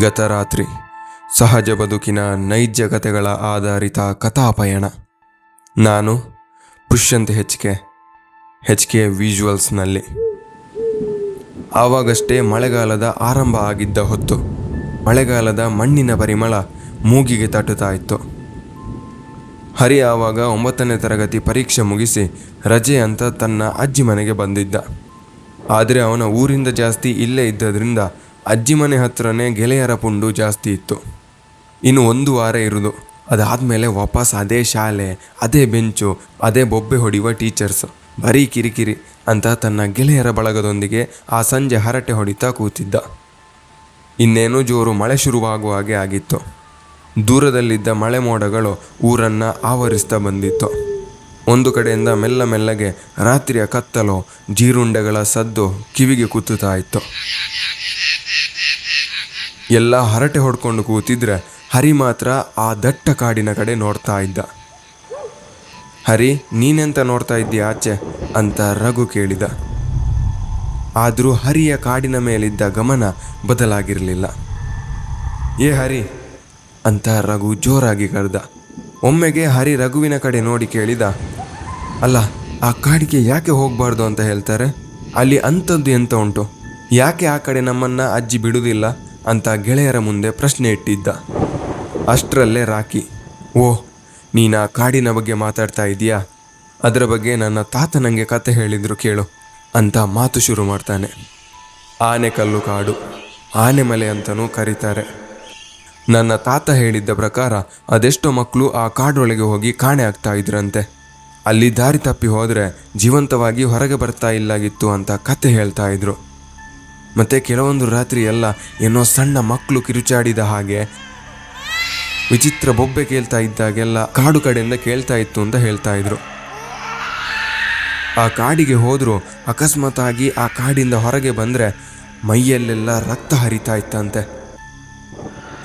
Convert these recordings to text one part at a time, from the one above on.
ಗತರಾತ್ರಿ ಸಹಜ ಬದುಕಿನ ನೈಜ ಕಥೆಗಳ ಆಧಾರಿತ ಕಥಾಪಯಣ. ನಾನು ಪುಷ್ಯಂತ್ ಹೆಚ್ ಕೆ ವಿಜುವಲ್ಸ್ನಲ್ಲಿ. ಆವಾಗಷ್ಟೇ ಮಳೆಗಾಲದ ಆರಂಭ ಆಗಿದ್ದ ಹೊತ್ತು. ಮಳೆಗಾಲದ ಮಣ್ಣಿನ ಪರಿಮಳ ಮೂಗಿಗೆ ತಟ್ಟುತ್ತಾ ಇತ್ತು. ಹರಿ ಆವಾಗ 9ನೇ ತರಗತಿ ಪರೀಕ್ಷೆ ಮುಗಿಸಿ ರಜೆ ಅಂತ ತನ್ನ ಅಜ್ಜಿ ಮನೆಗೆ ಬಂದಿದ್ದ. ಆದರೆ ಅವನ ಊರಿಂದ ಜಾಸ್ತಿ ಇಲ್ಲೇ ಇದ್ದದ್ರಿಂದ ಅಜ್ಜಿ ಮನೆ ಹತ್ರನೇ ಗೆಳೆಯರ ಪುಂಡು ಜಾಸ್ತಿ ಇತ್ತು. ಇನ್ನು 1 ವಾರ ಇರೋದು. ಅದಾದಮೇಲೆ ವಾಪಸ್ ಅದೇ ಶಾಲೆ, ಅದೇ ಬೆಂಚು, ಅದೇ ಬೊಬ್ಬೆ ಹೊಡೆಯುವ ಟೀಚರ್ಸ್, ಬರೀ ಕಿರಿಕಿರಿ ಅಂತ ತನ್ನ ಗೆಳೆಯರ ಬಳಗದೊಂದಿಗೆ ಆ ಸಂಜೆ ಹರಟೆ ಹೊಡಿತಾ ಕೂತಿದ್ದ. ಇನ್ನೇನು ಜೋರು ಮಳೆ ಶುರುವಾಗುವ ಹಾಗೆ ಆಗಿತ್ತು. ದೂರದಲ್ಲಿದ್ದ ಮಳೆ ಮೋಡಗಳು ಊರನ್ನು ಆವರಿಸ್ತಾ ಬಂದಿತ್ತು. ಒಂದು ಕಡೆಯಿಂದ ಮೆಲ್ಲ ಮೆಲ್ಲಗೆ ರಾತ್ರಿಯ ಕತ್ತಲು, ಜೀರುಂಡೆಗಳ ಸದ್ದು ಕಿವಿಗೆ ಕುತ್ತುತ್ತಾ ಇತ್ತು. ಎಲ್ಲ ಹರಟೆ ಹೊಡ್ಕೊಂಡು ಕೂತಿದ್ರೆ ಹರಿ ಮಾತ್ರ ಆ ದಟ್ಟ ಕಾಡಿನ ಕಡೆ ನೋಡ್ತಾ ಇದ್ದ. ಹರಿ, ನೀನೆಂತ ನೋಡ್ತಾ ಇದ್ದೀಯ ಆಚೆ ಅಂತ ರಘು ಕೇಳಿದ. ಆದರೂ ಹರಿಯ ಕಾಡಿನ ಮೇಲಿದ್ದ ಗಮನ ಬದಲಾಗಿರಲಿಲ್ಲ. ಏ ಹರಿ ಅಂತ ರಘು ಜೋರಾಗಿ ಕರೆದ. ಒಮ್ಮೆಗೆ ಹರಿ ರಘುವಿನ ಕಡೆ ನೋಡಿ ಕೇಳಿದ, ಅಲ್ಲ, ಆ ಕಾಡಿಗೆ ಯಾಕೆ ಹೋಗಬಾರ್ದು ಅಂತ ಹೇಳ್ತಾರೆ? ಅಲ್ಲಿ ಅಂಥದ್ದು ಎಂತ ಉಂಟು? ಯಾಕೆ ಆ ಕಡೆ ನಮ್ಮನ್ನು ಅಜ್ಜಿ ಬಿಡುವುದಿಲ್ಲ ಅಂತ ಗೆಳೆಯರ ಮುಂದೆ ಪ್ರಶ್ನೆ ಇಟ್ಟಿದ್ದ. ಅಷ್ಟರಲ್ಲೇ ರಾಕಿ, ಓಹ್, ನೀನು ಆ ಕಾಡಿನ ಬಗ್ಗೆ ಮಾತಾಡ್ತಾ ಇದೀಯಾ? ಅದರ ಬಗ್ಗೆ ನನ್ನ ತಾತ ನನಗೆ ಕತೆ ಹೇಳಿದ್ರು ಕೇಳು ಅಂತ ಮಾತು ಶುರು ಮಾಡ್ತಾನೆ. ಆನೆಕಲ್ಲು ಕಾಡು, ಆನೆಮಲೆ ಅಂತಲೂ ಕರೀತಾರೆ. ನನ್ನ ತಾತ ಹೇಳಿದ್ದ ಪ್ರಕಾರ ಅದೆಷ್ಟೋ ಮಕ್ಕಳು ಆ ಕಾಡೊಳಗೆ ಹೋಗಿ ಕಾಣೆ ಆಗ್ತಾ ಇದ್ರಂತೆ. ಅಲ್ಲಿ ದಾರಿ ತಪ್ಪಿ ಹೋದರೆ ಜೀವಂತವಾಗಿ ಹೊರಗೆ ಬರ್ತಾ ಇಲ್ಲಾಗಿತ್ತು ಅಂತ ಕತೆ ಹೇಳ್ತಾ ಇದ್ರು. ಮತ್ತು ಕೆಲವೊಂದು ರಾತ್ರಿ ಎಲ್ಲ ಏನೋ ಸಣ್ಣ ಮಕ್ಕಳು ಕಿರುಚಾಡಿದ ಹಾಗೆ ವಿಚಿತ್ರ ಬೊಬ್ಬೆ ಕೇಳ್ತಾ ಇದ್ದಾಗೆಲ್ಲ ಕಾಡು ಕಡೆಯಿಂದ ಕೇಳ್ತಾ ಇತ್ತು ಅಂತ ಹೇಳ್ತಾ ಇದ್ರು. ಆ ಕಾಡಿಗೆ ಹೋದರೂ ಅಕಸ್ಮಾತಾಗಿ ಆ ಕಾಡಿಂದ ಹೊರಗೆ ಬಂದರೆ ಮೈಯಲ್ಲೆಲ್ಲ ರಕ್ತ ಹರಿತಾ ಇತ್ತಂತೆ.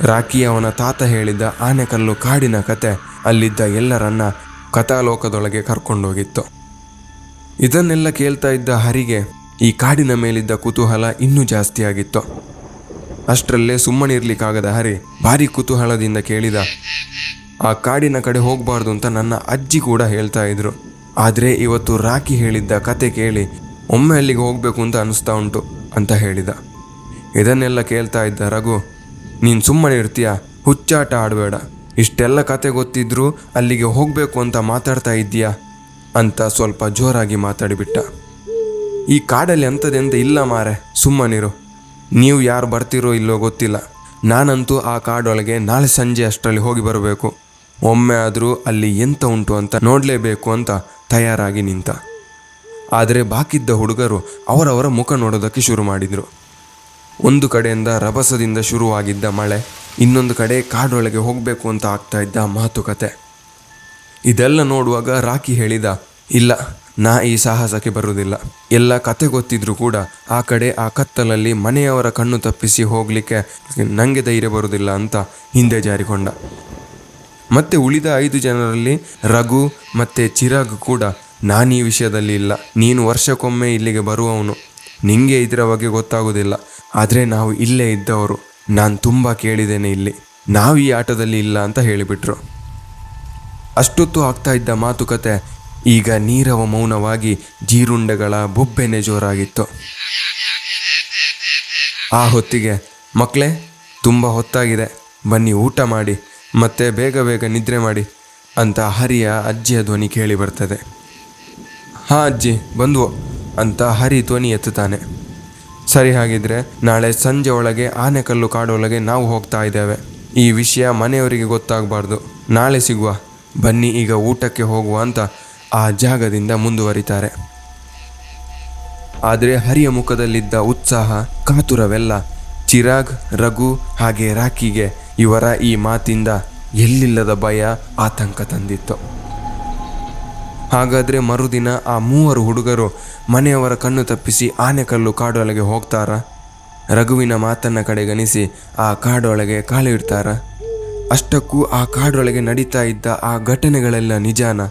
ರಾಕಿ ಅವನ ತಾತ ಹೇಳಿದ್ದ ಆನೆಕಲ್ಲು ಕಾಡಿನ ಕತೆ ಅಲ್ಲಿದ್ದ ಎಲ್ಲರನ್ನ ಕಥಾಲೋಕದೊಳಗೆ ಕರ್ಕೊಂಡೋಗಿತ್ತು. ಇದನ್ನೆಲ್ಲ ಕೇಳ್ತಾ ಇದ್ದ ಹರಿಗೆ ಈ ಕಾಡಿನ ಮೇಲಿದ್ದ ಕುತೂಹಲ ಇನ್ನೂ ಜಾಸ್ತಿ ಆಗಿತ್ತು. ಅಷ್ಟರಲ್ಲೇ ಸುಮ್ಮನಿರ್ಲಿಕ್ಕಾಗದ ಹರಿ ಭಾರಿ ಕುತೂಹಲದಿಂದ ಕೇಳಿದ, ಆ ಕಾಡಿನ ಕಡೆ ಹೋಗಬಾರ್ದು ಅಂತ ನನ್ನ ಅಜ್ಜಿ ಕೂಡ ಹೇಳ್ತಾ ಇದ್ರು. ಆದರೆ ಇವತ್ತು ರಾಕಿ ಹೇಳಿದ್ದ ಕತೆ ಕೇಳಿ ಒಮ್ಮೆ ಅಲ್ಲಿಗೆ ಹೋಗಬೇಕು ಅಂತ ಅನಿಸ್ತಾ ಉಂಟು ಅಂತ ಹೇಳಿದ. ಇದನ್ನೆಲ್ಲ ಕೇಳ್ತಾ ಇದ್ದ ರಘು, ನೀನು ಸುಮ್ಮನೆ ಇರ್ತೀಯ, ಹುಚ್ಚಾಟ ಆಡಬೇಡ, ಇಷ್ಟೆಲ್ಲ ಕತೆ ಗೊತ್ತಿದ್ರೂ ಅಲ್ಲಿಗೆ ಹೋಗಬೇಕು ಅಂತ ಮಾತಾಡ್ತಾ ಇದ್ದೀಯಾ ಅಂತ ಸ್ವಲ್ಪ ಜೋರಾಗಿ ಮಾತಾಡಿಬಿಟ್ಟ. ಈ ಕಾಡಲ್ಲಿ ಅಂಥದ್ದೆಂತ ಇಲ್ಲ ಮಾರೆ, ಸುಮ್ಮನಿರು. ನೀವು ಯಾರು ಬರ್ತಿರೋ ಇಲ್ಲೋ ಗೊತ್ತಿಲ್ಲ, ನಾನಂತೂ ಆ ಕಾಡೊಳಗೆ ನಾಳೆ ಸಂಜೆ ಅಷ್ಟರಲ್ಲಿ ಹೋಗಿ ಬರಬೇಕು. ಒಮ್ಮೆ ಆದರೂ ಅಲ್ಲಿ ಎಂತ ಉಂಟು ಅಂತ ನೋಡಲೇಬೇಕು ಅಂತ ತಯಾರಾಗಿ ನಿಂತ. ಆದರೆ ಬಾಕಿದ್ದ ಹುಡುಗರು ಅವರವರ ಮುಖ ನೋಡೋದಕ್ಕೆ ಶುರು ಮಾಡಿದರು. ಒಂದು ಕಡೆಯಿಂದ ರಭಸದಿಂದ ಶುರುವಾಗಿದ್ದ ಮಳೆ, ಇನ್ನೊಂದು ಕಡೆ ಕಾಡೊಳಗೆ ಹೋಗಬೇಕು ಅಂತ ಆಗ್ತಾ ಇದ್ದ ಮಾತುಕತೆ. ಇದೆಲ್ಲ ನೋಡುವಾಗ ರಾಕಿ ಹೇಳಿದ, ಇಲ್ಲ, ನಾ ಈ ಸಾಹಸಕ್ಕೆ ಬರುವುದಿಲ್ಲ. ಎಲ್ಲ ಕತೆ ಗೊತ್ತಿದ್ರೂ ಕೂಡ ಆ ಕಡೆ ಆ ಕತ್ತಲಲ್ಲಿ ಮನೆಯವರ ಕಣ್ಣು ತಪ್ಪಿಸಿ ಹೋಗಲಿಕ್ಕೆ ನನಗೆ ಧೈರ್ಯ ಬರುವುದಿಲ್ಲ ಅಂತ ಹಿಂದೆ ಜಾರಿಕೊಂಡ. ಮತ್ತೆ ಉಳಿದ 5 ಜನರಲ್ಲಿ ರಘು ಮತ್ತು ಚಿರಾಗ್ ಕೂಡ, ನಾನು ಈ ವಿಷಯದಲ್ಲಿ ಇಲ್ಲ, ನೀನು ವರ್ಷಕ್ಕೊಮ್ಮೆ ಇಲ್ಲಿಗೆ ಬರುವವನು, ನಿಂಗೆ ಇದರ ಬಗ್ಗೆ ಗೊತ್ತಾಗೋದಿಲ್ಲ. ಆದರೆ ನಾವು ಇಲ್ಲೇ ಇದ್ದವರು, ನಾನು ತುಂಬ ಕೇಳಿದ್ದೇನೆ, ಇಲ್ಲಿ ನಾವು ಈ ಆಟದಲ್ಲಿ ಇಲ್ಲ ಅಂತ ಹೇಳಿಬಿಟ್ರು. ಅಷ್ಟೊತ್ತು ಆಗ್ತಾ ಇದ್ದ ಮಾತುಕತೆ ಈಗ ನೀರವ ಮೌನವಾಗಿ ಜೀರುಂಡೆಗಳ ಬೊಬ್ಬೆನೆ ಜೋರಾಗಿತ್ತು. ಆ ಹೊತ್ತಿಗೆ, ಮಕ್ಕಳೇ, ತುಂಬ ಹೊತ್ತಾಗಿದೆ, ಬನ್ನಿ ಊಟ ಮಾಡಿ ಮತ್ತೆ ಬೇಗ ಬೇಗ ನಿದ್ರೆ ಮಾಡಿ ಅಂತ ಹರಿಯ ಅಜ್ಜಿಯ ಧ್ವನಿ ಕೇಳಿ ಬರ್ತದೆ. ಹಾಂ ಅಜ್ಜಿ, ಬಂದ್ವೋ ಅಂತ ಹರಿ ಧ್ವನಿ ಎತ್ತುತ್ತಾನೆ. ಸರಿ, ಹಾಗಿದ್ರೆ ನಾಳೆ ಸಂಜೆ ಒಳಗೆ ಆನೆಕಲ್ಲು ಕಾಡೊಳಗೆ ನಾವು ಹೋಗ್ತಾ ಇದ್ದೇವೆ. ಈ ವಿಷಯ ಮನೆಯವರಿಗೆ ಗೊತ್ತಾಗಬಾರ್ದು. ನಾಳೆ ಸಿಗುವ, ಬನ್ನಿ ಈಗ ಊಟಕ್ಕೆ ಹೋಗುವ ಅಂತ ಆ ಜಾಗದಿಂದ ಮುಂದುವರಿತಾರೆ. ಆದರೆ ಹರಿಯ ಮುಖದಲ್ಲಿದ್ದ ಉತ್ಸಾಹ, ಕಾತುರವೆಲ್ಲ ಚಿರಾಗ್, ರಘು ಹಾಗೆ ರಾಕಿಗೆ ಇವರ ಈ ಮಾತಿಂದ ಎಲ್ಲಿಲ್ಲದ ಭಯ, ಆತಂಕ ತಂದಿತ್ತು. ಹಾಗಾದರೆ ಮರುದಿನ ಆ 3 ಹುಡುಗರು ಮನೆಯವರ ಕಣ್ಣು ತಪ್ಪಿಸಿ ಆನೆಕಲ್ಲು ಕಾಡೊಳಗೆ ಹೋಗ್ತಾರಾ? ರಘುವಿನ ಮಾತನ್ನ ಕಡೆಗಣಿಸಿ ಆ ಕಾಡೊಳಗೆ ಕಾಲಿಡ್ತಾರಾ? ಅಷ್ಟಕ್ಕೂ ಆ ಕಾಡೊಳಗೆ ನಡೀತಾ ಇದ್ದ ಆ ಘಟನೆಗಳೆಲ್ಲ ನಿಜಾನ?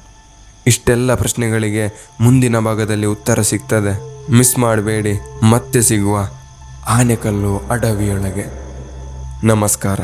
ಇಷ್ಟೆಲ್ಲ ಪ್ರಶ್ನೆಗಳಿಗೆ ಮುಂದಿನ ಭಾಗದಲ್ಲಿ ಉತ್ತರ ಸಿಗ್ತದೆ. ಮಿಸ್ ಮಾಡಬೇಡಿ. ಮತ್ತೆ ಸಿಗುವ ಆನೆಕಲ್ಲು ಅಡವಿಯೊಳಗೆ. ನಮಸ್ಕಾರ.